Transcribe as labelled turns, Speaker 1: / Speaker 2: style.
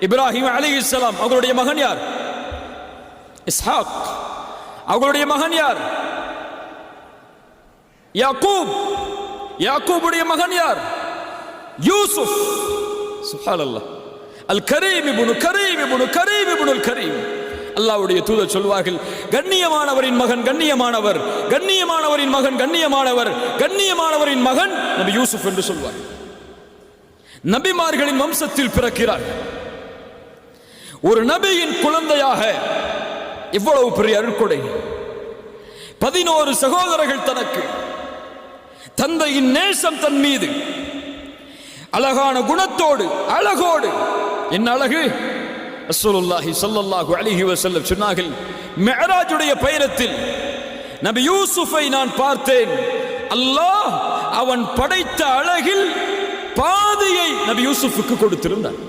Speaker 1: இப்ராஹிம் அலைஹிஸ்ஸலாம் அவர்களுடைய மகன் யார்? இஸ்ஹாக். அவர்களுடைய மகன் யார்? யாக்கூப். யாக்கூபுடைய மகன் யார்? யூசுப். சுப்ஹானல்லாஹ். அல் கரீம் இப்னு கரீம் இப்னு கரீம் இப்னு அல் கரீம். அல்லாஹ்வுடைய தூதர் சொல்வார்கள், கண்ணியமானவரின் மகன் கண்ணியமானவர், கண்ணியமானவரின் மகன் கண்ணியமானவர், கண்ணியமானவரின் மகன் நபி யூசுப் என்று சொல்வார். நபிமார்களின் வம்சத்தில் பிறக்கிறார். ஒரு நபியின் குழந்தையாக இவ்வளவு பெரிய அருட்கொடை. 11 சகோதரர்கள் தனக்கு. தந்தையின் நேசம் தன் மீது, அழகான குணத்தோடு, அழகோடு. என்ன அழகு! ரசூலுல்லாஹி ஸல்லல்லாஹு அலைஹி வஸல்லம் சொன்னார்கள், மிஅராஜுடைய பயணத்தில் நபி யூசுஃபை நான் பார்த்தேன். அல்லாஹ் அவன் படைத்த அழகில் பாதியை நபி யூசுஃபுக்கு கொடுத்திருந்தார்.